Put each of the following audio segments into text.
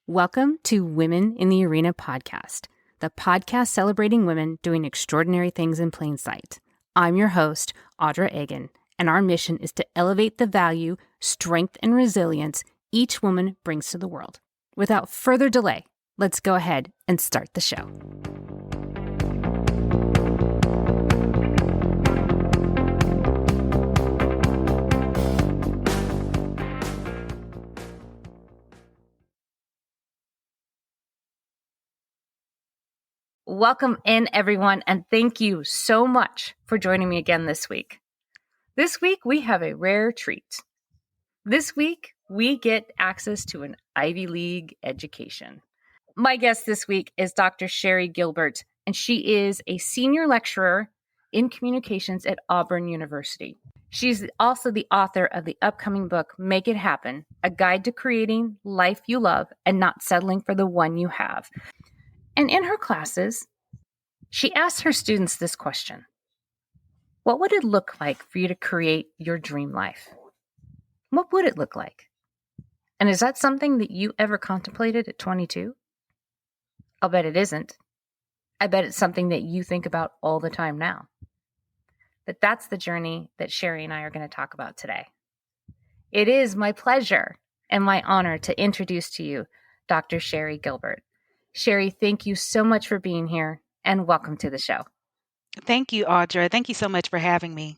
Welcome to Women in the Arena podcast, the podcast celebrating women doing extraordinary things in plain sight. I'm your host, Audra Egan, and our mission is to elevate the value, strength, and resilience each woman brings to the world. Without further delay, let's go ahead and start the show. Welcome in, everyone, and thank you so much for joining me again this week. This week, we have a rare treat. This week, we get access to an Ivy League education. My guest this week is Dr. Sherrie Gilbert, and she is a senior lecturer in communications at Auburn University. She's also the author of the upcoming book, Make It Happen, A Guide to Creating Life You Love and Not Settling for the One You Have. And in her classes, she asks her students this question: what would it look like for you to create your dream life? What would it look like? And is that something that you ever contemplated at 22? I'll bet it isn't. I bet it's something that you think about all the time now. But that's the journey that Sherrie and I are going to talk about today. It is my pleasure and my honor to introduce to you Dr. Sherrie Gilbert. Sherrie, thank you so much for being here and welcome to the show. Thank you, Audra. Thank you so much for having me.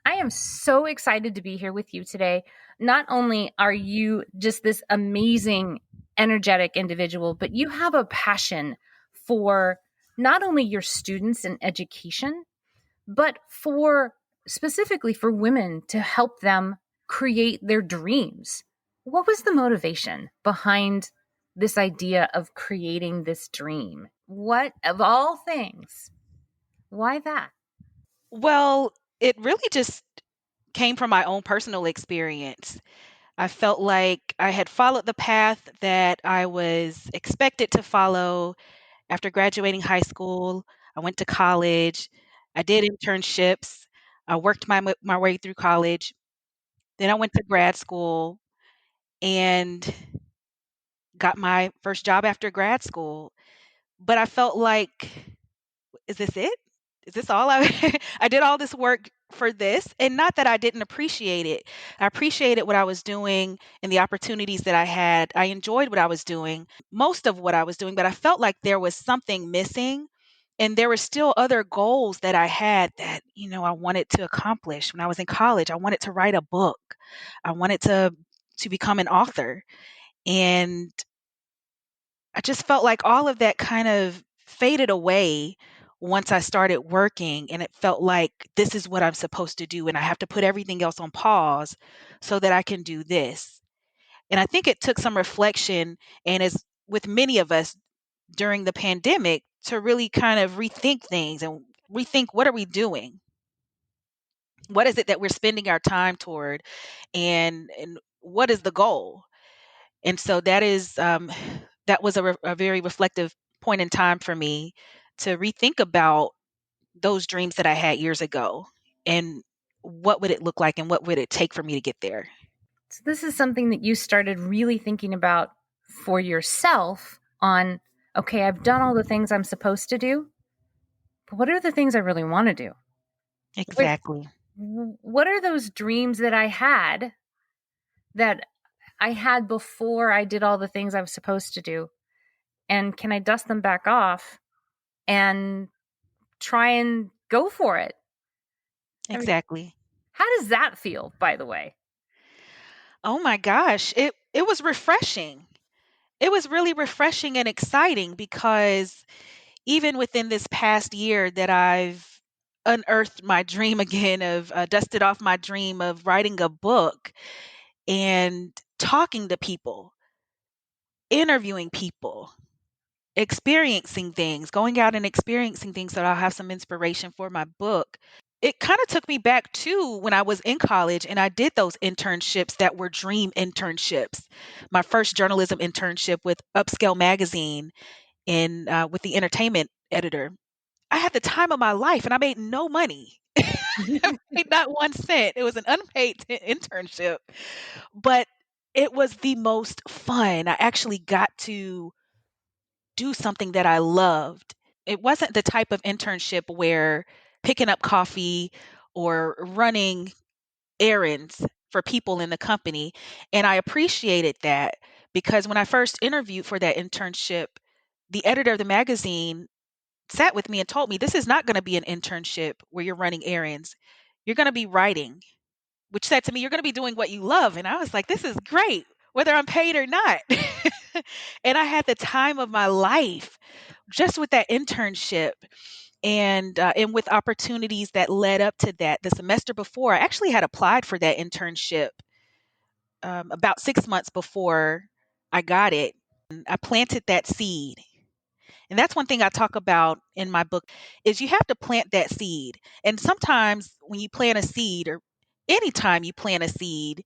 I am so excited to be here with you today. Not only are you just this amazing, energetic individual, but you have a passion for not only your students and education, but specifically for women to help them create their dreams. What was the motivation behind this idea of creating this dream? What, of all things, why that? Well, it really just came from my own personal experience. I felt like I had followed the path that I was expected to follow after graduating high school. I went to college. I did internships. I worked my way through college. Then I went to grad school and got my first job after grad school. But I felt like, is this it? Is this all I did all this work for this? And not that I didn't appreciate it. I appreciated what I was doing and the opportunities that I had. I enjoyed what I was doing, most of what I was doing, but I felt like there was something missing. And there were still other goals that I had that, I wanted to accomplish. When I was in college, I wanted to write a book. I wanted to become an author. And I just felt like all of that kind of faded away once I started working, and it felt like this is what I'm supposed to do, and I have to put everything else on pause so that I can do this. And I think it took some reflection, and as with many of us during the pandemic, to really kind of rethink things and rethink, what are we doing? What is it that we're spending our time toward, and what is the goal? And so that was a very reflective point in time for me to rethink about those dreams that I had years ago, and what would it look like and what would it take for me to get there. So this is something that you started really thinking about for yourself on, okay, I've done all the things I'm supposed to do, but what are the things I really want to do? Exactly. What are those dreams that I had before I did all the things I was supposed to do? And can I dust them back off and try and go for it? Exactly. I mean, how does that feel, by the way? Oh my gosh, it was refreshing. It was really refreshing and exciting, because even within this past year that I've unearthed my dream again, of dusted off my dream of writing a book and talking to people, interviewing people, experiencing things, going out and experiencing things, so that I'll have some inspiration for my book. It kind of took me back to when I was in college and I did those internships that were dream internships. My first journalism internship with Upscale Magazine, in with the entertainment editor. I had the time of my life and I made no money. I made not 1 cent. It was an unpaid internship, but it was the most fun. I actually got to do something that I loved. It wasn't the type of internship where picking up coffee or running errands for people in the company. And I appreciated that because when I first interviewed for that internship, the editor of the magazine sat with me and told me, this is not going to be an internship where you're running errands. You're going to be writing, which said to me, you're going to be doing what you love. And I was like, this is great, whether I'm paid or not. And I had the time of my life just with that internship and with opportunities that led up to that. The semester before, I actually had applied for that internship about 6 months before I got it. And I planted that seed. And that's one thing I talk about in my book is you have to plant that seed. And sometimes when you plant a seed or anytime you plant a seed,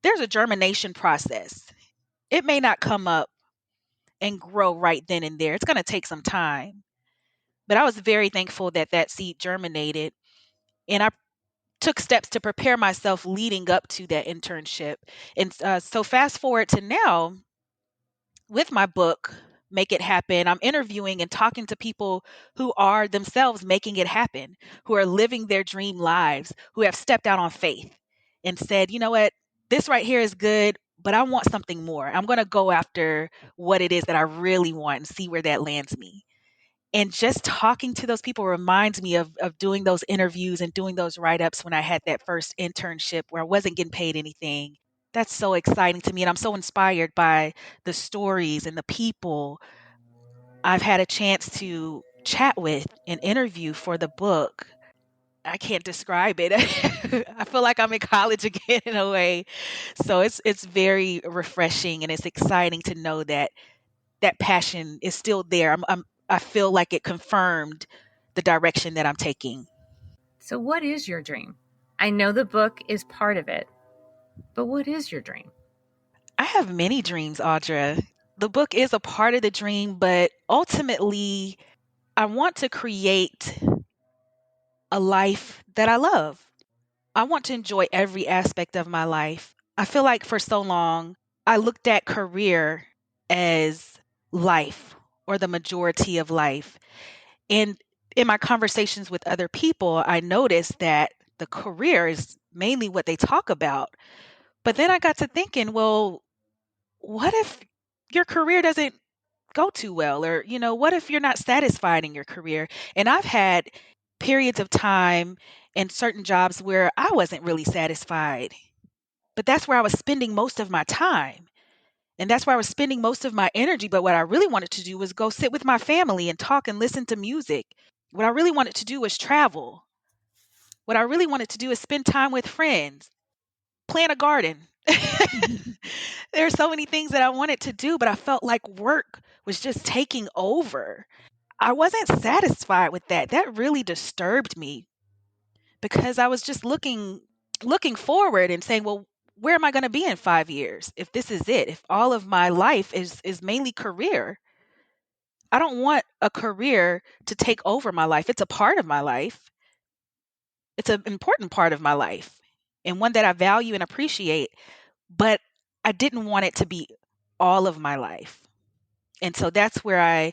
there's a germination process. It may not come up and grow right then and there. It's going to take some time. But I was very thankful that that seed germinated and I took steps to prepare myself leading up to that internship. And so fast forward to now with my book, Make It Happen, I'm interviewing and talking to people who are themselves making it happen, who are living their dream lives, who have stepped out on faith and said, you know what, this right here is good, but I want something more. I'm going to go after what it is that I really want and see where that lands me. And just talking to those people reminds me of doing those interviews and doing those write ups when I had that first internship where I wasn't getting paid anything. That's so exciting to me. And I'm so inspired by the stories and the people I've had a chance to chat with and interview for the book. I can't describe it. I feel like I'm in college again in a way. So it's very refreshing and it's exciting to know that that passion is still there. I feel like it confirmed the direction that I'm taking. So, what is your dream? I know the book is part of it, but what is your dream? I have many dreams, Audra. The book is a part of the dream, but ultimately, I want to create a life that I love. I want to enjoy every aspect of my life. I feel like for so long, I looked at career as life or the majority of life. And in my conversations with other people, I noticed that the career is mainly what they talk about. But then I got to thinking, well, what if your career doesn't go too well? Or, what if you're not satisfied in your career? And I've had periods of time and certain jobs where I wasn't really satisfied, but that's where I was spending most of my time. And that's where I was spending most of my energy. But what I really wanted to do was go sit with my family and talk and listen to music. What I really wanted to do was travel. What I really wanted to do is spend time with friends, plant a garden. There are so many things that I wanted to do, but I felt like work was just taking over. I wasn't satisfied with that. That really disturbed me because I was just looking forward and saying, well, where am I going to be in 5 years if this is it? If all of my life is mainly career. I don't want a career to take over my life. It's a part of my life. It's an important part of my life and one that I value and appreciate, but I didn't want it to be all of my life. And so that's where I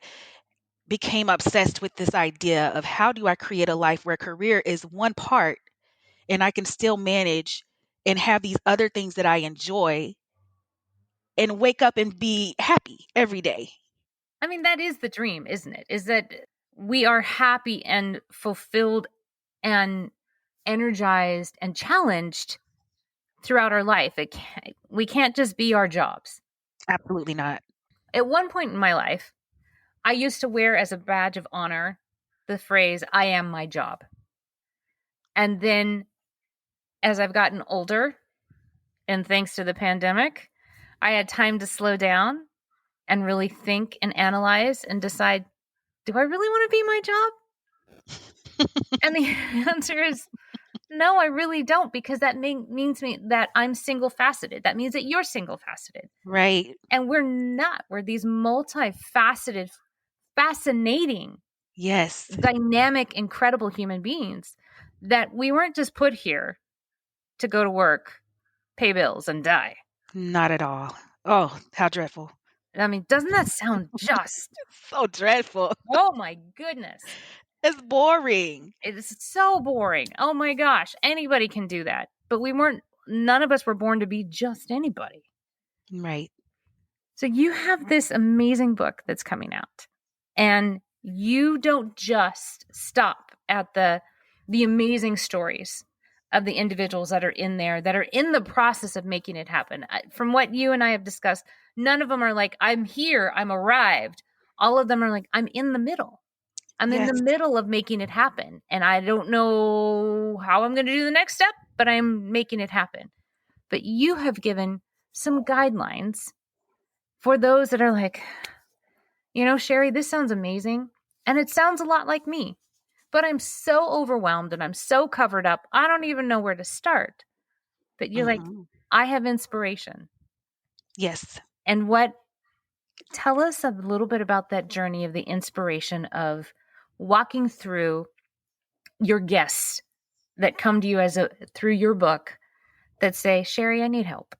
became obsessed with this idea of how do I create a life where career is one part and I can still manage and have these other things that I enjoy and wake up and be happy every day. I mean, that is the dream, isn't it? Is that we are happy and fulfilled and energized and challenged throughout our life. We can't just be our jobs. Absolutely not. At one point in my life, I used to wear as a badge of honor the phrase, I am my job. And then as I've gotten older, and thanks to the pandemic, I had time to slow down and really think and analyze and decide, do I really want to be my job? And the answer is no, I really don't, because that means that I'm single faceted. That means that you're single faceted. Right. And we're not. We're these multifaceted, fascinating, Yes. dynamic, incredible human beings that we weren't just put here to go to work, pay bills, and die. Not at all. Oh, how dreadful. I mean, doesn't that sound just? So dreadful. Oh my goodness. It's boring. It's so boring. Oh my gosh. Anybody can do that. But none of us were born to be just anybody. Right. So you have this amazing book that's coming out, and you don't just stop at the amazing stories of the individuals that are in there that are in the process of making it happen. From what you and I have discussed, none of them are like, I'm here, I'm arrived. All of them are like, I'm in the middle. I'm in the Yes. middle of making it happen. And I don't know how I'm going to do the next step, but I'm making it happen. But you have given some guidelines for those that are like, Sherrie, this sounds amazing. And it sounds a lot like me, but I'm so overwhelmed and I'm so covered up. I don't even know where to start. But you're like, Hmm. I have inspiration. Yes. And tell us a little bit about that journey of the inspiration of walking through your guests that come to you through your book that say, Sherrie, I need help.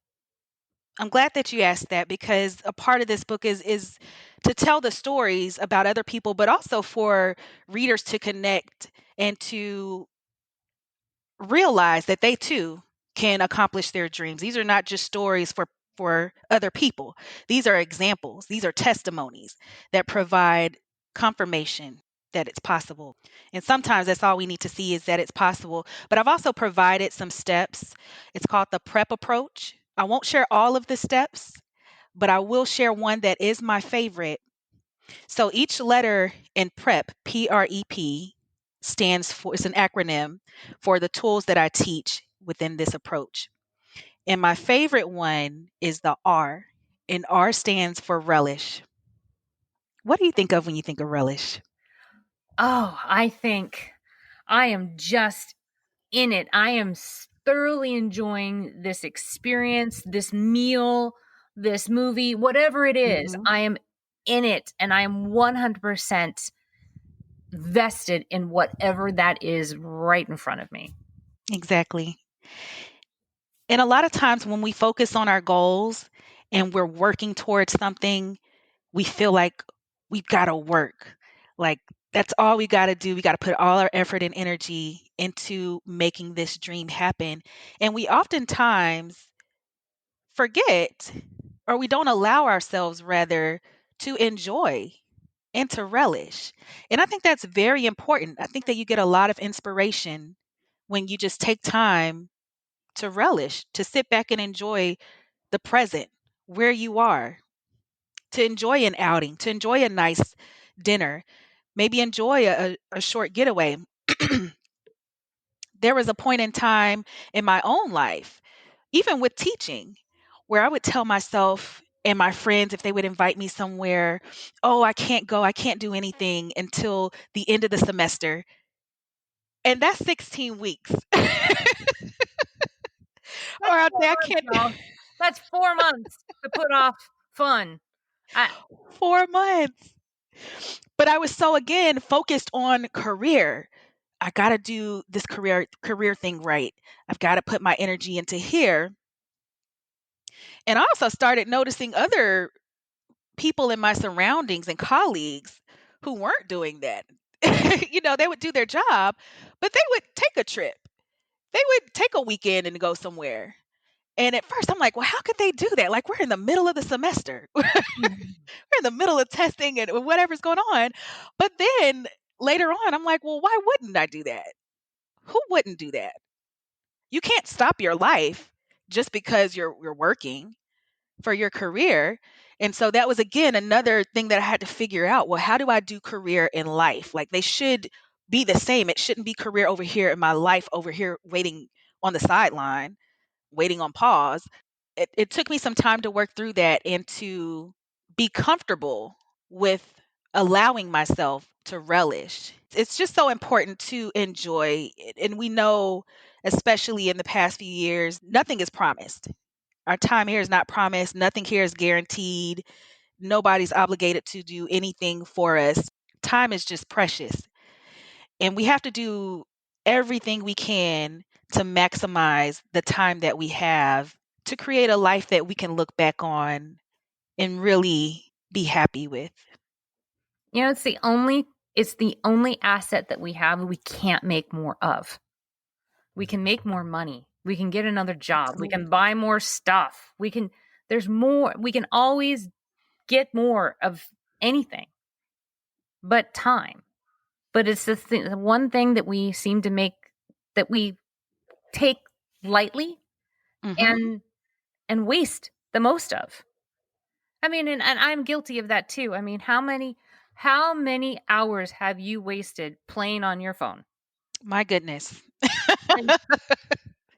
I'm glad that you asked that because a part of this book is to tell the stories about other people, but also for readers to connect and to realize that they too can accomplish their dreams. These are not just stories for other people. These are examples. These are testimonies that provide confirmation that it's possible. And sometimes that's all we need to see is that it's possible. But I've also provided some steps. It's called the prep approach. I won't share all of the steps, but I will share one that is my favorite. So each letter in PREP, PREP, stands for, it's an acronym for the tools that I teach within this approach. And my favorite one is the R, and R stands for relish. What do you think of when you think of relish? Oh, I think I am just in it. I am thoroughly enjoying this experience, this meal, this movie, whatever it is. Hmm. I am in it and I am 100% vested in whatever that is right in front of me. Exactly. And a lot of times when we focus on our goals and we're working towards something, we feel like we've got to work. Like that's all we got to do. We got to put all our effort and energy into making this dream happen. And we oftentimes forget, or we don't allow ourselves, rather, to enjoy and to relish. And I think that's very important. I think that you get a lot of inspiration when you just take time to relish, to sit back and enjoy the present, where you are, to enjoy an outing, to enjoy a nice dinner, maybe enjoy a short getaway. There was a point in time in my own life, even with teaching, where I would tell myself and my friends, if they would invite me somewhere, oh, I can't go, I can't do anything until the end of the semester. And that's 16 weeks. Or That's I'd four say, I months, can't, y'all. That's 4 months to put off fun. I, 4 months. But I was so, again, focused on career. I got to do this career thing right. I've got to put my energy into here. And I also started noticing other people in my surroundings and colleagues who weren't doing that. They would do their job, but they would take a trip. They would take a weekend and go somewhere. And at first, I'm like, well, how could they do that? Like, we're in the middle of the semester, we're in the middle of testing and whatever's going on. But then later on, I'm like, well, why wouldn't I do that? Who wouldn't do that? You can't stop your life just because you're working for your career. And so that was, again, another thing that I had to figure out. Well, how do I do career in life? Like, they should be the same. It shouldn't be career over here and my life over here waiting on the sideline, waiting on pause. It took me some time to work through that and to be comfortable with allowing myself to relish. It's just so important to enjoy it. And we know, especially in the past few years, nothing is promised. Our time here is not promised. Nothing here is guaranteed. Nobody's obligated to do anything for us. Time is just precious. And we have to do everything we can to maximize the time that we have to create a life that we can look back on and really be happy with. You know, it's the only asset that we have we can't make more of. We can make more money. We can get another job. We Absolutely. can buy more stuff. There's more. We can always get more of anything but time. But it's the one thing that we seem to make that we take lightly Hmm. and waste the most of. I mean, and I'm guilty of that too. I mean, how many hours have you wasted playing on your phone? My goodness. And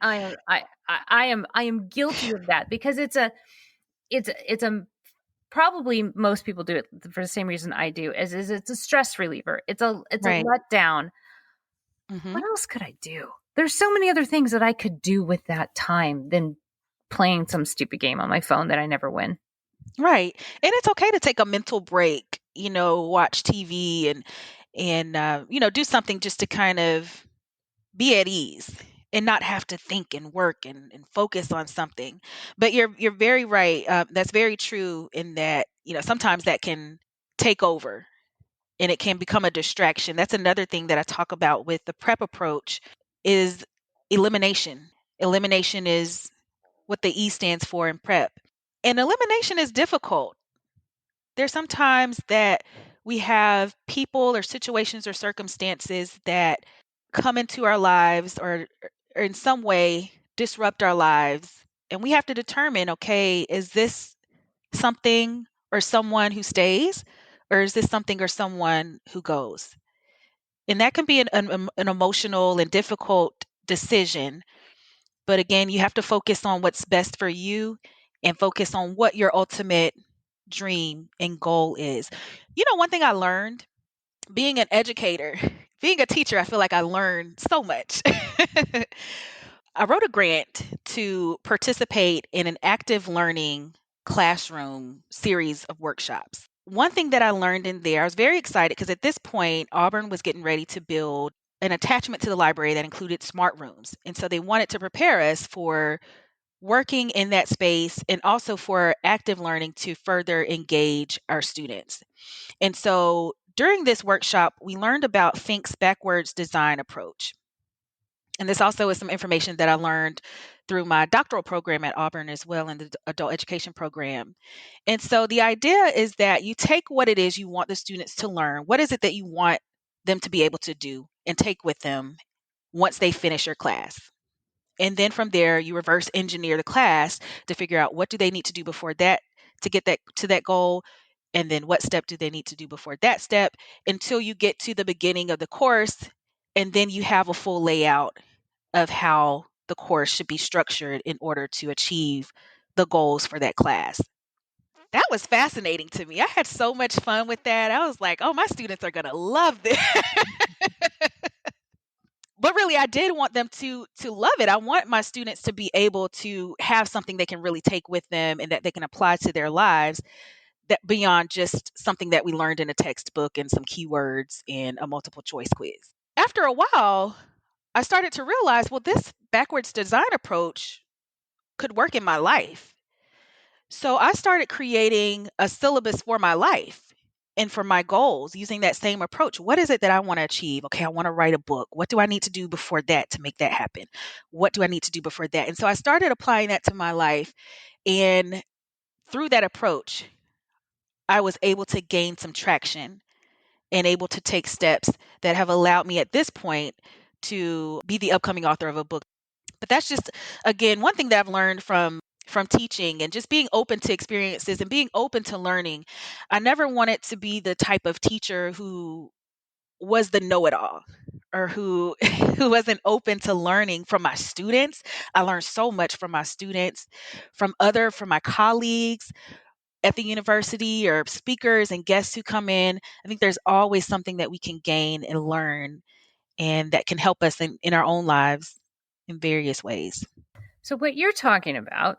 I am guilty of that because it's a probably most people do it for the same reason I do, is it's a stress reliever. It's a Right. letdown. Hmm. What else could I do? There's so many other things that I could do with that time than playing some stupid game on my phone that I never win. Right. And it's okay to take a mental break, watch TV and do something just to kind of be at ease and not have to think and work and focus on something. But you're very right. That's very true in that, sometimes that can take over and it can become a distraction. That's another thing that I talk about with the prep approach is elimination. Elimination is what the E stands for in prep. And elimination is difficult. There's sometimes that we have people or situations or circumstances that come into our lives or in some way disrupt our lives. And we have to determine, okay, is this something or someone who stays? Or is this something or someone who goes? And that can be an emotional and difficult decision. But again, you have to focus on what's best for you and focus on what your ultimate dream and goal is. One thing I learned being an educator, being a teacher, I feel like I learned so much. I wrote a grant to participate in an active learning classroom series of workshops. One thing that I learned in there, I was very excited because at this point, Auburn was getting ready to build an attachment to the library that included smart rooms. And so they wanted to prepare us for working in that space and also for active learning to further engage our students. And so during this workshop, we learned about Fink's backwards design approach. And this also is some information that I learned through my doctoral program at Auburn as well in the adult education program. And so the idea is that you take what it is you want the students to learn. What is it that you want them to be able to do and take with them once they finish your class? And then from there, you reverse engineer the class to figure out what do they need to do before that to get that to that goal. And then what step do they need to do before that step until you get to the beginning of the course. And then you have a full layout of how the course should be structured in order to achieve the goals for that class. That was fascinating to me. I had so much fun with that. I was like, oh, my students are going to love this. But really, I did want them to love it. I want my students to be able to have something they can really take with them and that they can apply to their lives, that beyond just something that we learned in a textbook and some keywords and a multiple choice quiz. After a while, I started to realize, well, this backwards design approach could work in my life. So I started creating a syllabus for my life and for my goals using that same approach. What is it that I want to achieve? Okay, I want to write a book. What do I need to do before that to make that happen? What do I need to do before that? And so I started applying that to my life. And through that approach, I was able to gain some traction and able to take steps that have allowed me at this point to be the upcoming author of a book. But that's just, again, one thing that I've learned from teaching and just being open to experiences and being open to learning. I never wanted to be the type of teacher who was the know-it-all or who who wasn't open to learning from my students. I learned so much from my students, from my colleagues at the university or speakers and guests who come in. I think there's always something that we can gain and learn and that can help us in our own lives in various ways. So what you're talking about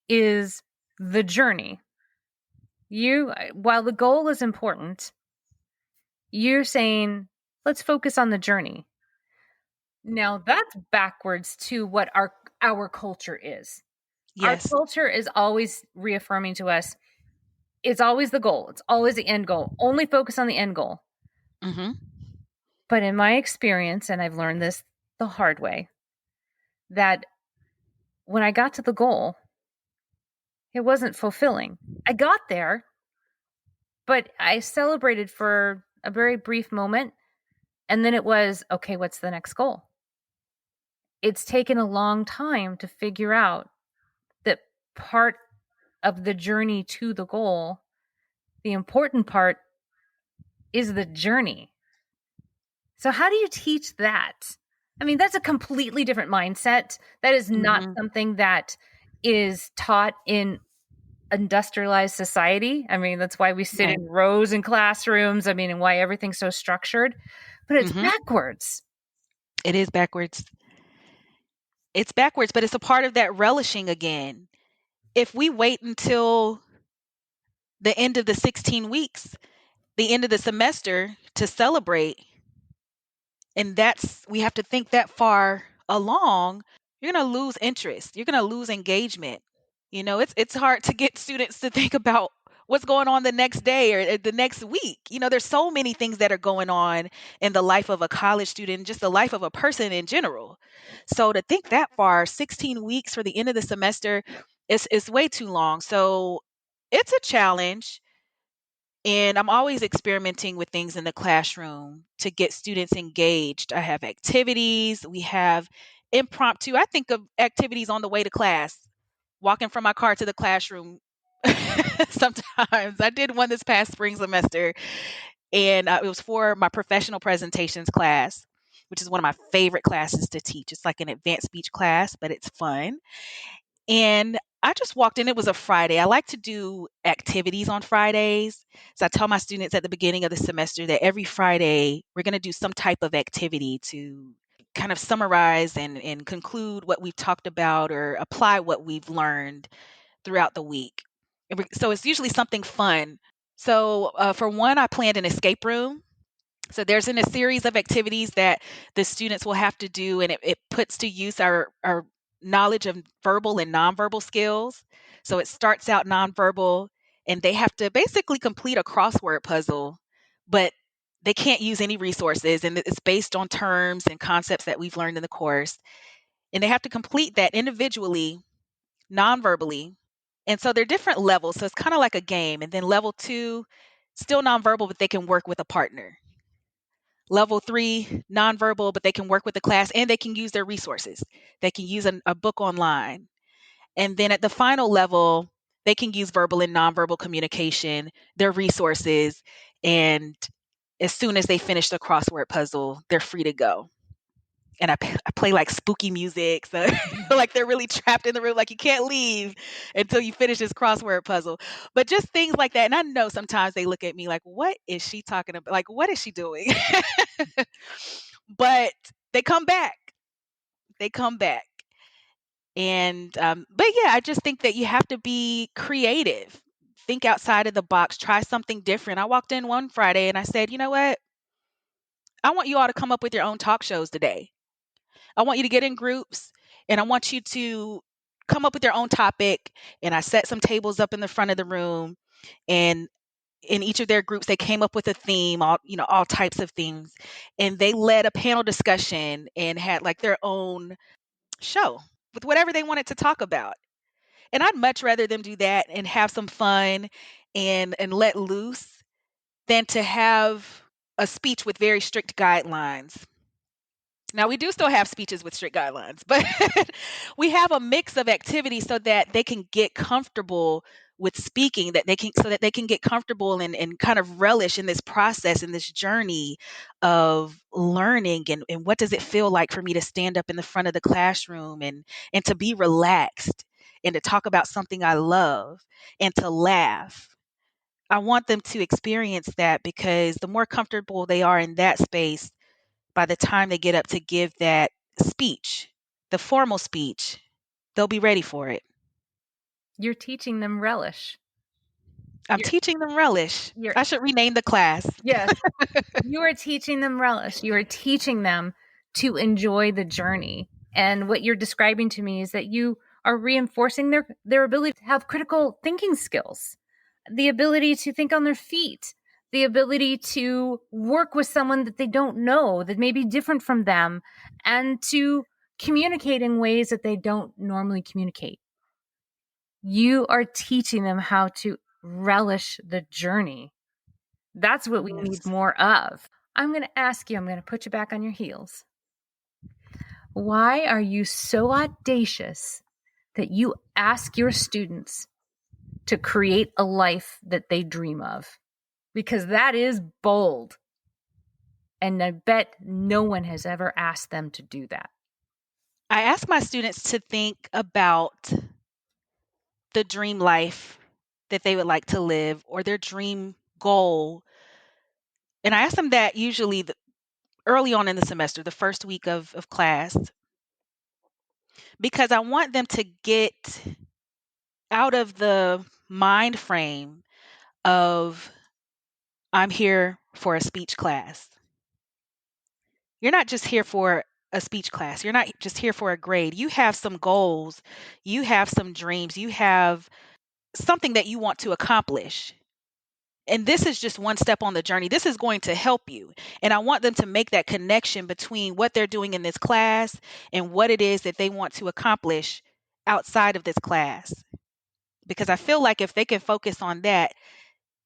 is the journey. While the goal is important, you're saying let's focus on the journey. Now that's backwards to what our culture is. Our Yes. culture is always reaffirming to us it's always the goal, it's always the end goal. Only focus on the end goal. Mm-hmm. But in my experience, and I've learned this the hard way, that when I got to the goal, it wasn't fulfilling. I got there, but I celebrated for a very brief moment. And then it was, okay, what's the next goal? It's taken a long time to figure out that part of the journey to the goal, the important part is the journey. So, how do you teach that? I mean, that's a completely different mindset. That is not Mm-hmm. something that is taught in industrialized society. I mean, that's why we sit Right. in rows in classrooms. I mean, and why everything's so structured, but it's Mm-hmm. backwards. It is backwards. It's backwards, but it's a part of that relishing again. If we wait until the end of the 16 weeks, the end of the semester to celebrate, and that's we have to think that far along, you're going to lose interest. You're going to lose engagement. It's hard to get students to think about what's going on the next day or the next week. There's so many things that are going on in the life of a college student, just the life of a person in general. So to think that far, 16 weeks for the end of the semester is way too long. So it's a challenge. And I'm always experimenting with things in the classroom to get students engaged. I have activities, we have impromptu. I think of activities on the way to class, walking from my car to the classroom. Sometimes I did one this past spring semester, and it was for my professional presentations class, which is one of my favorite classes to teach. It's like an advanced speech class, but it's fun. And I just walked in. It was a Friday. I like to do activities on Fridays. So I tell my students at the beginning of the semester that every Friday we're going to do some type of activity to kind of summarize and conclude what we've talked about or apply what we've learned throughout the week. So it's usually something fun. So for one, I planned an escape room. So there's in a series of activities that the students will have to do, and it puts to use our knowledge of verbal and nonverbal skills. So it starts out nonverbal, and they have to basically complete a crossword puzzle, but they can't use any resources, and it's based on terms and concepts that we've learned in the course. And they have to complete that individually, nonverbally. And so they're different levels. So it's kind of like a game. And then level two, still nonverbal, but they can work with a partner. Level three, nonverbal, but they can work with the class and they can use their resources. They can use a book online. And then at the final level, they can use verbal and nonverbal communication, their resources, and as soon as they finish the crossword puzzle, they're free to go. And I play like spooky music, so like they're really trapped in the room, like you can't leave until you finish this crossword puzzle. But just things like that. And I know sometimes they look at me like, what is she talking about? Like, what is she doing? But they come back. They come back. And but yeah, I just think that you have to be creative. Think outside of the box, try something different. I walked in one Friday and I said, you know what? I want you all to come up with your own talk shows today. I want you to get in groups and I want you to come up with your own topic. And I set some tables up in the front of the room, and in each of their groups they came up with a theme, all types of things, and they led a panel discussion and had like their own show with whatever they wanted to talk about. And I'd much rather them do that and have some fun and let loose than to have a speech with very strict guidelines. Now we do still have speeches with strict guidelines, but we have a mix of activities so that they can get comfortable with speaking, so that they can get comfortable and kind of relish in this process, in this journey of learning, and what does it feel like for me to stand up in the front of the classroom and to be relaxed and to talk about something I love and to laugh. I want them to experience that, because the more comfortable they are in that space, by the time they get up to give that speech, the formal speech, they'll be ready for it. You're teaching them relish. I'm You're, teaching them relish. you're I should rename the class. yes, you are teaching them relish. You are teaching them to enjoy the journey. And what you're describing to me is that you are reinforcing their ability to have critical thinking skills, the ability to think on their feet, the ability to work with someone that they don't know, that may be different from them, and to communicate in ways that they don't normally communicate. You are teaching them how to relish the journey. That's what we need Yes. more of. I'm going to ask you, I'm going to put you back on your heels. Why are you so audacious that you ask your students to create a life that they dream of? Because that is bold. And I bet no one has ever asked them to do that. I ask my students to think about the dream life that they would like to live or their dream goal. And I ask them that usually early on in the semester, the first week of class, because I want them to get out of the mind frame of I'm here for a speech class. You're not just here for a speech class. You're not just here for a grade. You have some goals. You have some dreams. You have something that you want to accomplish. And this is just one step on the journey. This is going to help you. And I want them to make that connection between what they're doing in this class and what it is that they want to accomplish outside of this class. Because I feel like if they can focus on that,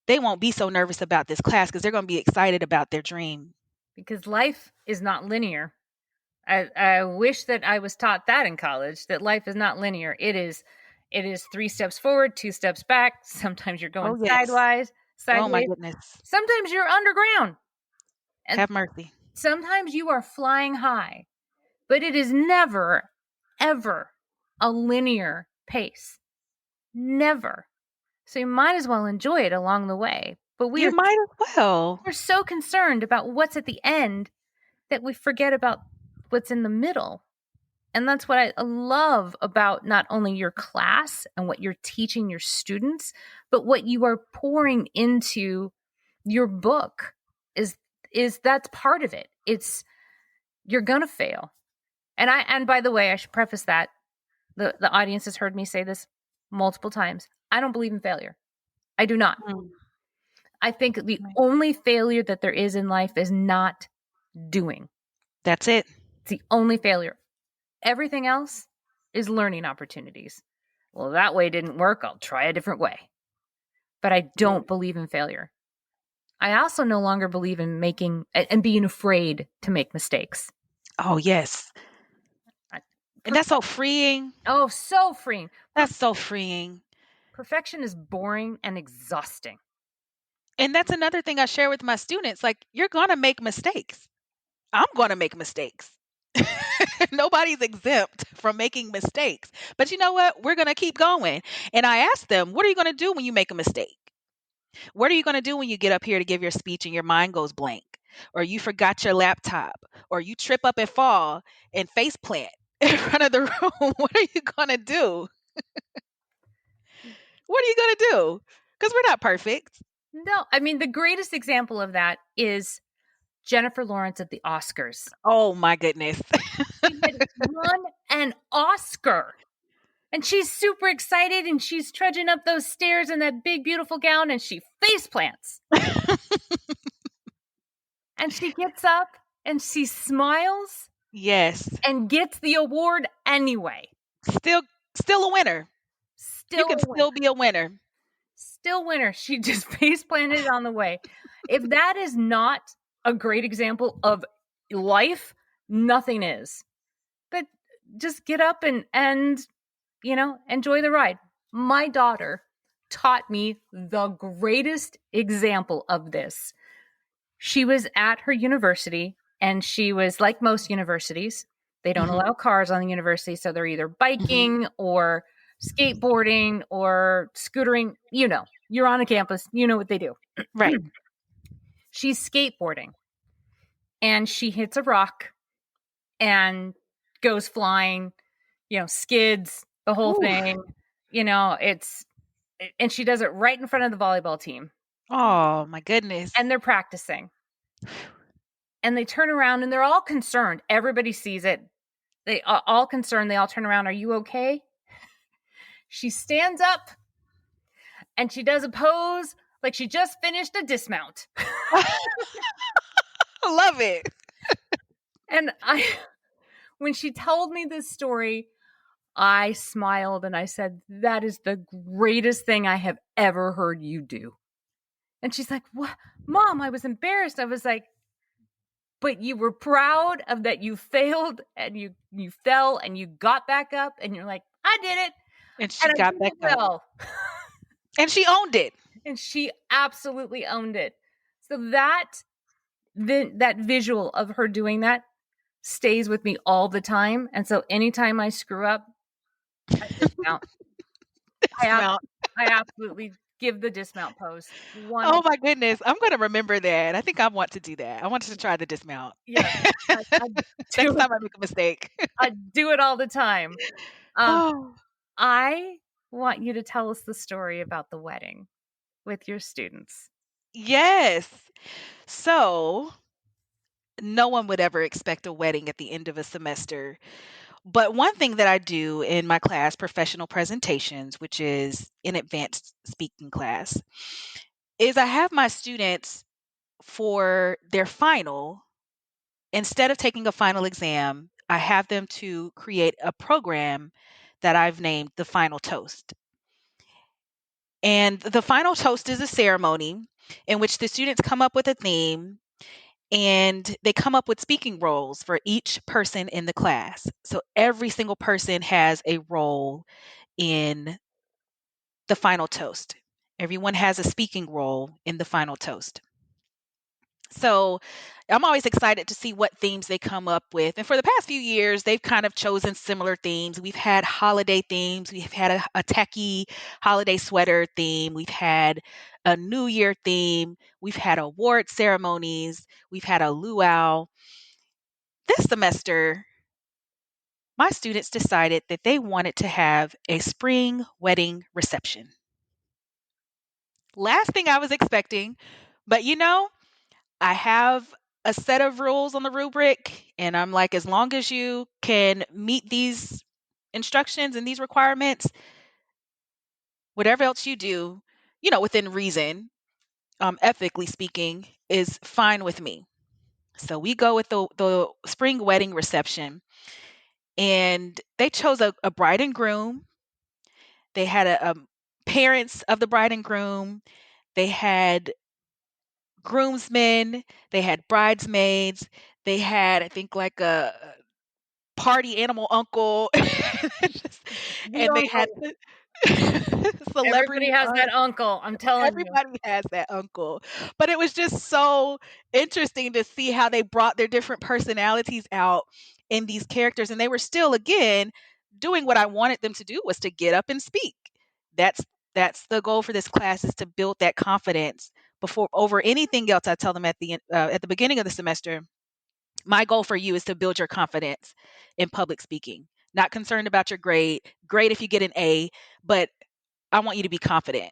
they won't be so nervous about this class because they're going to be excited about their dream. Because life is not linear. I wish that I was taught that in college, that life is not linear. It is 3 steps forward, 2 steps back. Sometimes you're going Oh, yes. sideways. Oh, my goodness. Sometimes you're underground. And Have mercy. sometimes you are flying high. But it is never, ever a linear pace. Never. So you might as well enjoy it along the way. But You might as well. we're so concerned about what's at the end that we forget about what's in the middle. And that's what I love about not only your class and what you're teaching your students, but what you are pouring into your book is that's part of it. It's you're going to fail. And by the way, I should preface that the audience has heard me say this multiple times. I don't believe in failure. I do not. I think the only failure that there is in life is not doing. That's it. It's the only failure. Everything else is learning opportunities. Well, that way didn't work. I'll try a different way. But I don't believe in failure. I also no longer believe in making and being afraid to make mistakes. Oh, yes. And that's so freeing. Oh, so freeing. That's so freeing. Perfection is boring and exhausting. And that's another thing I share with my students. Like, you're going to make mistakes. I'm going to make mistakes. Nobody's exempt from making mistakes. But you know what? We're going to keep going. And I ask them, what are you going to do when you make a mistake? What are you going to do when you get up here to give your speech and your mind goes blank? Or you forgot your laptop? Or you trip up and fall and face plant in front of the room? What are you going to do? What are you going to do? Because we're not perfect. No, I mean, the greatest example of that is Jennifer Lawrence at the Oscars. Oh, my goodness. She had won an Oscar. And she's super excited and she's trudging up those stairs in that big, beautiful gown and she face plants. And she gets up and she smiles. Yes. And gets the award anyway. Still a winner. You can still be a winner. Still winner. She just face planted on the way. If that is not a great example of life, nothing is. But just get up and enjoy the ride. My daughter taught me the greatest example of this. She was at her university and she was like most universities. They don't allow cars on the university. So they're either biking or skateboarding or scootering. You're on a campus. You know what they do. Right. She's skateboarding and she hits a rock and goes flying, skids, the whole thing. And she does it right in front of the volleyball team. Oh, my goodness. And they're practicing. And they turn around and they're all concerned. Everybody sees it. They are all concerned. They all turn around. Are you okay? She stands up and she does a pose like she just finished a dismount. I love it. And when she told me this story, I smiled and I said, "That is the greatest thing I have ever heard you do." And she's like, "What? Mom, I was embarrassed." I was like, "But you were proud of that you failed and you fell and you got back up and you're like, I did it And she and I got did back it up. well." And she owned it. And she absolutely owned it. So that visual of her doing that stays with me all the time. And so anytime I screw up, I dismount. Dismount. I absolutely give the dismount pose. Oh my goodness. I'm going to remember that. I think I want to do that. I want to try the dismount. Yes, I Next do it. time I make a mistake. I do it all the time. Oh, I want you to tell us the story about the wedding with your students. yes. So, no one would ever expect a wedding at the end of a semester. But one thing that I do in my class, professional presentations, which is an advanced speaking class, is I have my students for their final, instead of taking a final exam, I have them to create a program that I've named the Final Toast. And the Final Toast is a ceremony in which the students come up with a theme and they come up with speaking roles for each person in the class. So every single person has a role in the Final Toast. Everyone has a speaking role in the Final Toast. So I'm always excited to see what themes they come up with. And for the past few years, they've kind of chosen similar themes. We've had holiday themes. We've had a techie holiday sweater theme. We've had a New Year theme. We've had award ceremonies. We've had a luau. This semester, my students decided that they wanted to have a spring wedding reception. Last thing I was expecting, but I have a set of rules on the rubric, and I'm like, as long as you can meet these instructions and these requirements, whatever else you do, within reason, ethically speaking, is fine with me. So we go with the spring wedding reception, and they chose a bride and groom. They had a parents of the bride and groom. They had groomsmen. They had bridesmaids. They had, I think, like a party animal uncle. The And they had uncle. the Everybody celebrity has aunt. that uncle. I'm telling you. Everybody has that uncle. But it was just so interesting to see how they brought their different personalities out in these characters. And they were still, again, doing what I wanted them to do, was to get up and speak. That's that's the goal for this class, is to build that confidence before over anything else. I tell them at the beginning of the semester, my goal for you is to build your confidence in public speaking. Not concerned about your grade. Great if you get an A, but I want you to be confident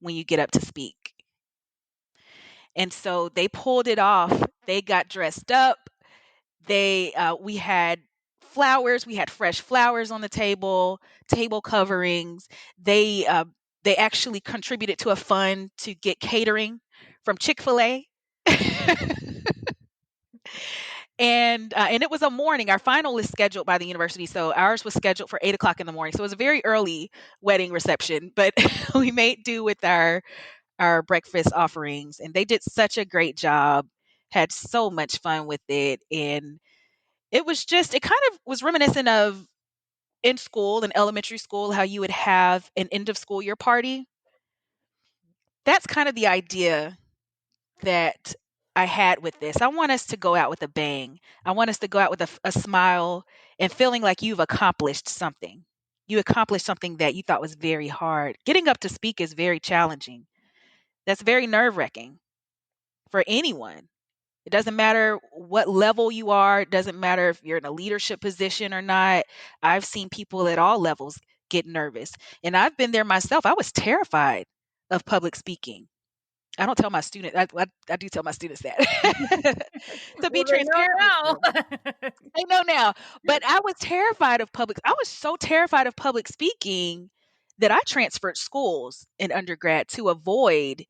when you get up to speak. And so they pulled it off. They got dressed up. We had flowers. We had fresh flowers on the table coverings. They actually contributed to a fund to get catering from Chick-fil-A. And it was a morning. Our final is scheduled by the university, so ours was scheduled for 8 o'clock in the morning. So it was a very early wedding reception, but we made do with our breakfast offerings, and they did such a great job. Had so much fun with it, and it kind of was reminiscent of in school, in elementary school, how you would have an end of school year party. That's kind of the idea that I had with this. I want us to go out with a bang. I want us to go out with a smile and feeling like you've accomplished something. You accomplished something that you thought was very hard. Getting up to speak is very challenging. That's very nerve wracking for anyone. It doesn't matter what level you are, it doesn't matter if you're in a leadership position or not. I've seen people at all levels get nervous. And I've been there myself. I was terrified of public speaking. I don't tell my students. I do tell my students that to be Well, they know transparent with now. them. I know now, but I was terrified of public. I was so terrified of public speaking that I transferred schools in undergrad to avoid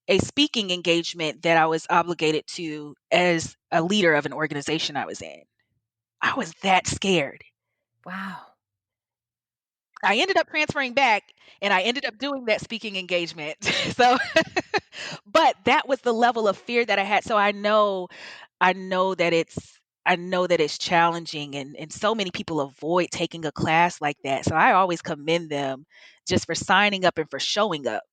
a speaking engagement that I was obligated to as a leader of an organization I was in. I was that scared. Wow. I ended up transferring back and I ended up doing that speaking engagement. So but that was the level of fear that I had. So I know that it's challenging, and so many people avoid taking a class like that. So I always commend them just for signing up and for showing up.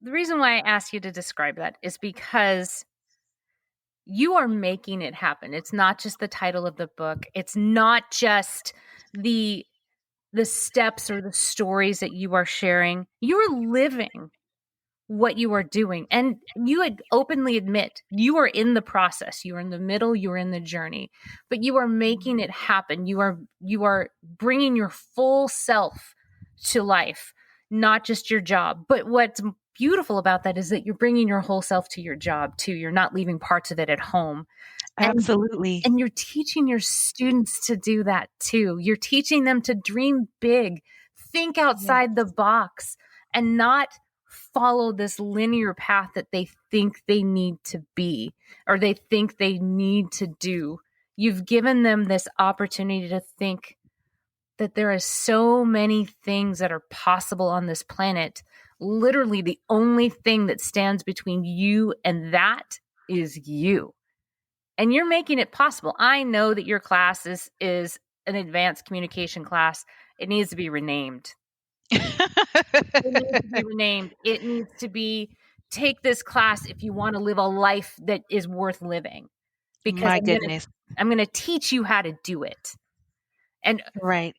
The reason why I asked you to describe that is because you are making it happen. It's not just the title of the book. It's not just the steps or the stories that you are sharing. You're living what you are doing. And you openly admit you are in the process. You are in the middle, you are in the journey, but you are making it happen. You are bringing your full self to life, not just your job. But what's beautiful about that is that you're bringing your whole self to your job too. You're not leaving parts of it at home. And Absolutely. and you're teaching your students to do that too. You're teaching them to dream big, think Yes. outside the box, and not follow this linear path that they think they need to be or they think they need to do. You've given them this opportunity to think that there are so many things that are possible on this planet. Literally, the only thing that stands between you and that is you. And you're making it possible. I know that your class is an advanced communication class. It needs to be renamed. It needs to be renamed. It needs to be take this class if you want to live a life that is worth living. Because My goodness. I'm gonna teach you how to do it. And Right.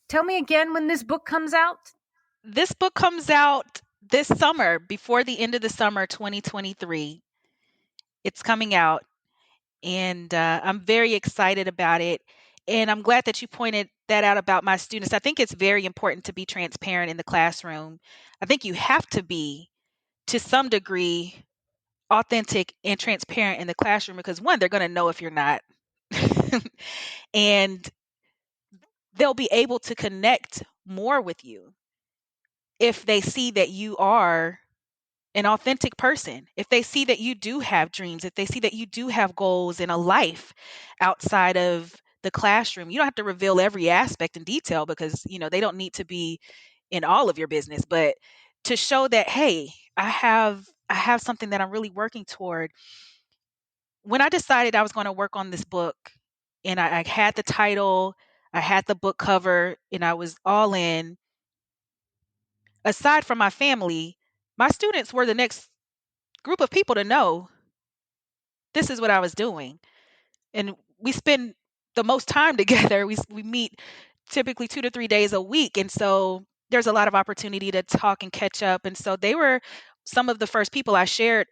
tell me again when this book comes out. This book comes out this summer, before the end of the summer 2023. It's coming out, and I'm very excited about it. And I'm glad that you pointed that out about my students. I think it's very important to be transparent in the classroom. I think you have to be, to some degree, authentic and transparent in the classroom because one, they're going to know if you're not. And they'll be able to connect more with you if they see that you are an authentic person, if they see that you do have dreams, if they see that you do have goals in a life outside of the classroom. You don't have to reveal every aspect in detail because, they don't need to be in all of your business, but to show that, hey, I have something that I'm really working toward. When I decided I was going to work on this book and I had the title, I had the book cover, and I was all in, aside from my family, my students were the next group of people to know this is what I was doing. And we spend the most time together. We meet typically 2 to 3 days a week, and so there's a lot of opportunity to talk and catch up. And so they were some of the first people I shared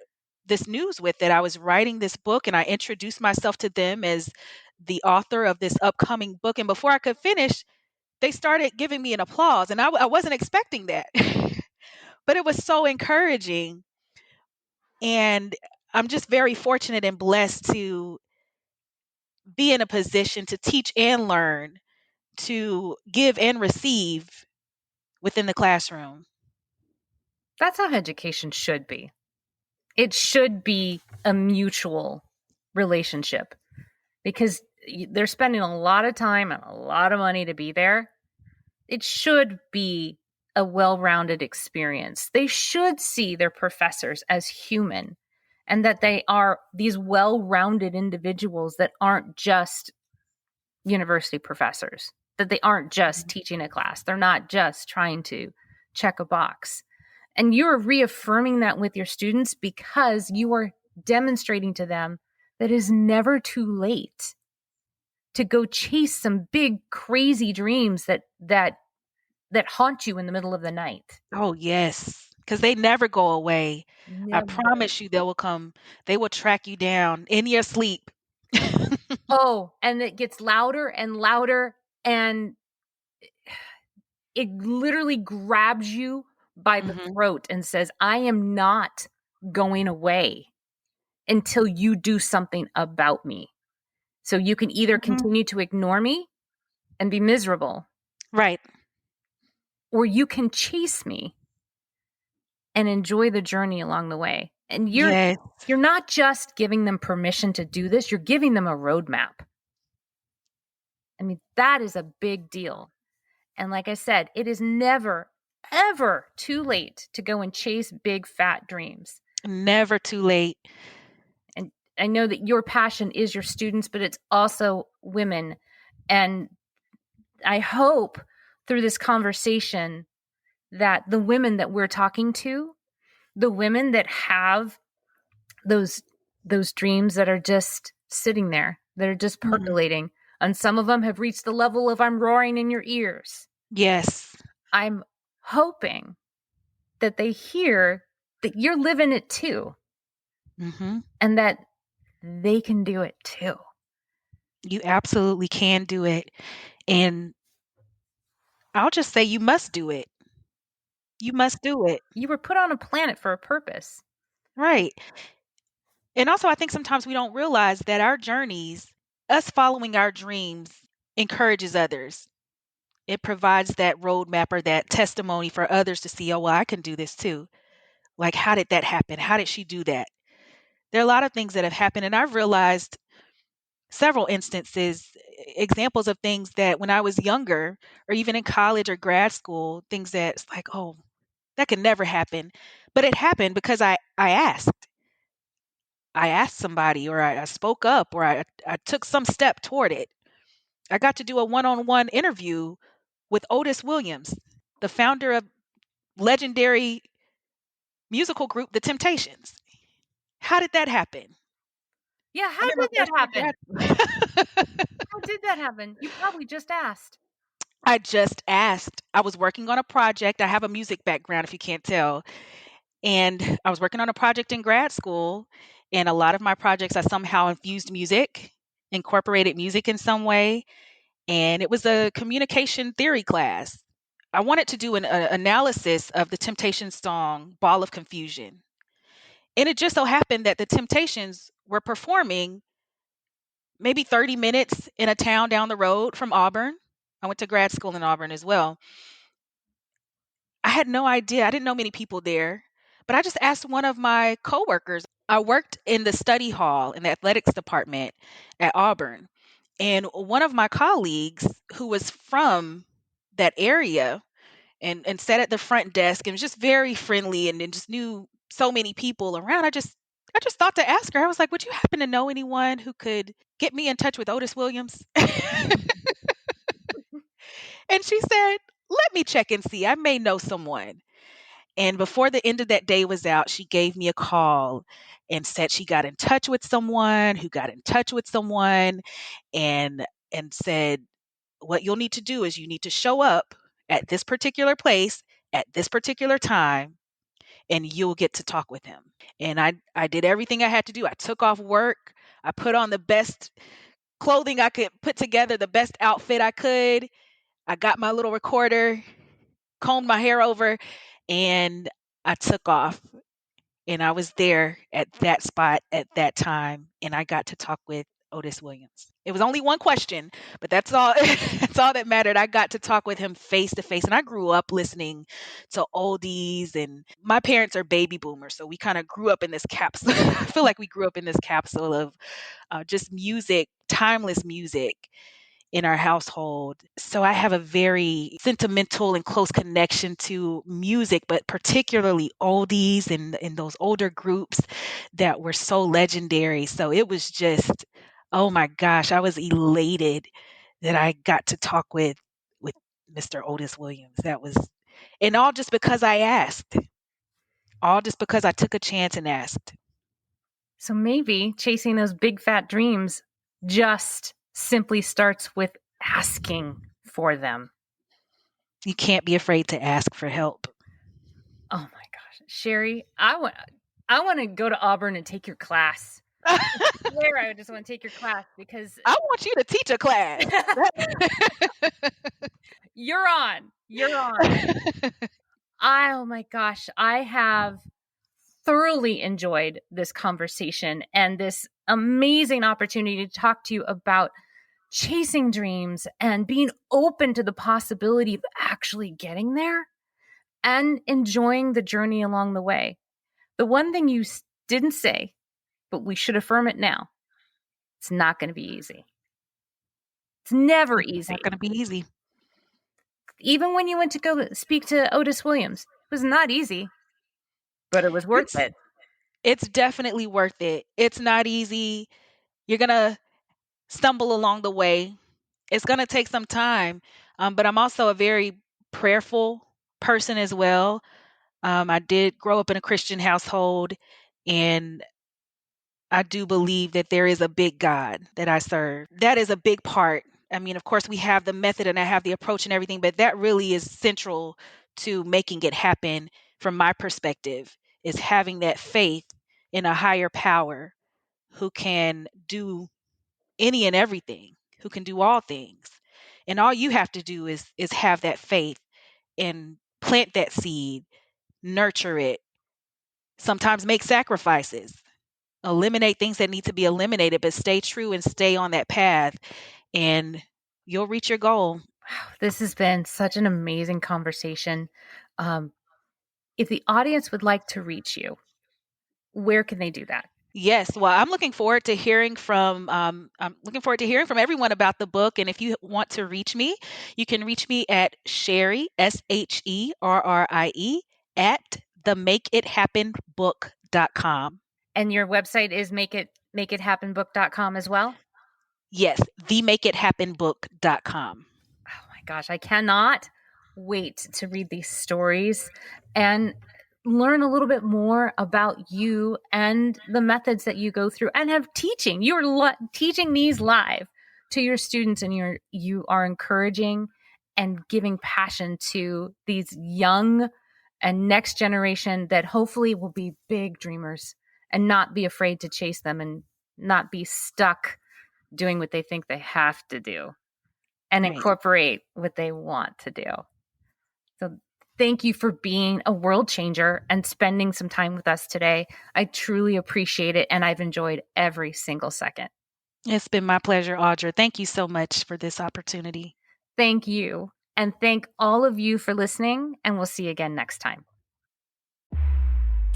this news with, that I was writing this book, and I introduced myself to them as the author of this upcoming book. And before I could finish, they started giving me an applause, and I wasn't expecting that. But it was so encouraging, and I'm just very fortunate and blessed to be in a position to teach and learn, to give and receive within the classroom. That's how education should be. It should be a mutual relationship because they're spending a lot of time and a lot of money to be there. It should be a well-rounded experience. They should see their professors as human and that they are these well-rounded individuals that aren't just university professors, that they aren't just teaching a class. They're not just trying to check a box. And you're reaffirming that with your students because you are demonstrating to them that it is never too late to go chase some big crazy dreams that haunt you in the middle of the night. Oh, yes, because they never go away. I Never. promise you, they will track you down in your sleep. Oh, and it gets louder and louder, and it literally grabs you by the Hmm. throat and says, I am not going away until you do something about me. So you can either Hmm. continue to ignore me and be miserable, Right. or you can chase me and enjoy the journey along the way. And you're Yes. not just giving them permission to do this, you're giving them a roadmap. I mean, that is a big deal. And like I said, it is never, ever too late to go and chase big, fat dreams. Never too late. And I know that your passion is your students, but it's also women. And I hope through this conversation that the women that we're talking to, the women that have those dreams that are just sitting there, that are just percolating, and some of them have reached the level of I'm roaring in your ears. Yes. I'm hoping that they hear that you're living it too, and that they can do it too. You absolutely can do it. And I'll just say you must do it. You must do it. You were put on a planet for a purpose. Right. And also, I think sometimes we don't realize that our journeys, us following our dreams, encourages others. It provides that roadmap or that testimony for others to see, oh, well, I can do this too. Like, how did that happen? How did she do that? There are a lot of things that have happened. And I've realized several instances, examples of things that when I was younger, or even in college or grad school, things that's like, oh, that could never happen. But it happened because I asked. I asked somebody, or I spoke up, or I took some step toward it. I got to do a one on one interview with Otis Williams, the founder of legendary musical group, The Temptations. How did that happen? Yeah, I'm how in my did that first year of happen? grad school. How did that happen? You probably just asked. I just asked. I was working on a project. I have a music background, if you can't tell. And I was working on a project in grad school. And a lot of my projects, I somehow infused music, incorporated music in some way. And it was a communication theory class. I wanted to do an analysis of the Temptations song, Ball of Confusion. And it just so happened that the Temptations were performing maybe 30 minutes in a town down the road from Auburn. I went to grad school in Auburn as well. I had no idea. I didn't know many people there, but I just asked one of my coworkers. I worked in the study hall in the athletics department at Auburn. And one of my colleagues who was from that area and sat at the front desk and was just very friendly and just knew so many people around. I just thought to ask her. I was like, "Would you happen to know anyone who could get me in touch with Otis Williams?" And she said, "Let me check and see. I may know someone." And before the end of that day was out, she gave me a call and said she got in touch with someone who got in touch with someone and said, "What you'll need to do is you need to show up at this particular place at this particular time and you'll get to talk with him." And I did everything I had to do. I took off work. I put on the best clothing I could put together, the best outfit I could. I got my little recorder, combed my hair over, and I took off. And I was there at that spot at that time, and I got to talk with Otis Williams. It was only one question, but that's all that's all that mattered. I got to talk with him face to face, and I grew up listening to oldies, and my parents are baby boomers, so we kind of grew up in this capsule. I feel like we grew up in this capsule of just music, timeless music in our household. So I have a very sentimental and close connection to music, but particularly oldies and those older groups that were so legendary. So it was just, oh my gosh, I was elated that I got to talk with Mr. Otis Williams. That was, and all just because I asked, all just because I took a chance and asked. So maybe chasing those big fat dreams just simply starts with asking for them. You can't be afraid to ask for help. Oh my gosh, Sherrie, I want to go to Auburn and take your class. I swear I just want to take your class because I want you to teach a class. you're on. You're on. Oh my gosh, I have thoroughly enjoyed this conversation and this amazing opportunity to talk to you about chasing dreams and being open to the possibility of actually getting there and enjoying the journey along the way. The one thing you didn't say, but we should affirm it now, it's not going to be easy. It's never easy. It's not going to be easy. Even when you went to go speak to Otis Williams, it was not easy, but it was worth it. It's definitely worth it. It's not easy. You're going to stumble along the way. It's going to take some time. But I'm also a very prayerful person as well. I did grow up in a Christian household, and I do believe that there is a big God that I serve. That is a big part. I mean, of course, we have the method and I have the approach and everything, but that really is central to making it happen from my perspective, is having that faith in a higher power who can do any and everything, who can do all things. And all you have to do is have that faith and plant that seed, nurture it, sometimes make sacrifices, eliminate things that need to be eliminated, but stay true and stay on that path, and you'll reach your goal. Wow, this has been such an amazing conversation. If the audience would like to reach you, where can they do that? Yes, well, I'm looking forward to hearing from everyone about the book. And if you want to reach me, you can reach me at Sherrie, Sherrie, at themakeithappenbook.com. And your website is makeithappenbook.com as well? Yes, themakeithappenbook.com. Oh my gosh, I cannot wait to read these stories and learn a little bit more about you and the methods that you go through and have teaching. You're teaching these live to your students, and you are encouraging and giving passion to these young and next generation that hopefully will be big dreamers and not be afraid to chase them and not be stuck doing what they think they have to do and incorporate what they want to do. So thank you for being a world changer and spending some time with us today. I truly appreciate it, and I've enjoyed every single second. It's been my pleasure, Audra. Thank you so much for this opportunity. Thank you. And thank all of you for listening, and we'll see you again next time.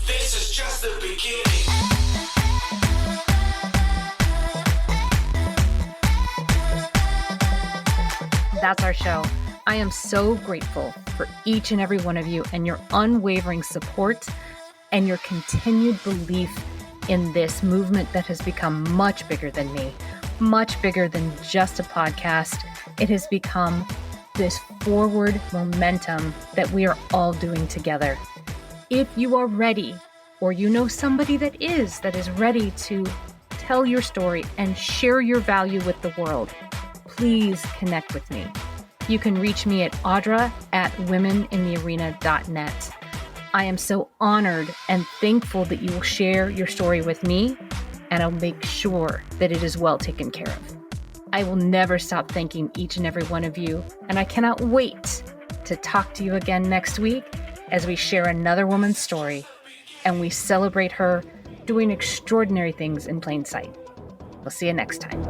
This is just the beginning. That's our show. I am so grateful for each and every one of you and your unwavering support and your continued belief in this movement that has become much bigger than me, much bigger than just a podcast. It has become this forward momentum that we are all doing together. If you are ready, or you know somebody that is ready to tell your story and share your value with the world, please connect with me. You can reach me at audra@womeninthearena.net. I am so honored and thankful that you will share your story with me, and I'll make sure that it is well taken care of. I will never stop thanking each and every one of you, and I cannot wait to talk to you again next week as we share another woman's story and we celebrate her doing extraordinary things in plain sight. We'll see you next time.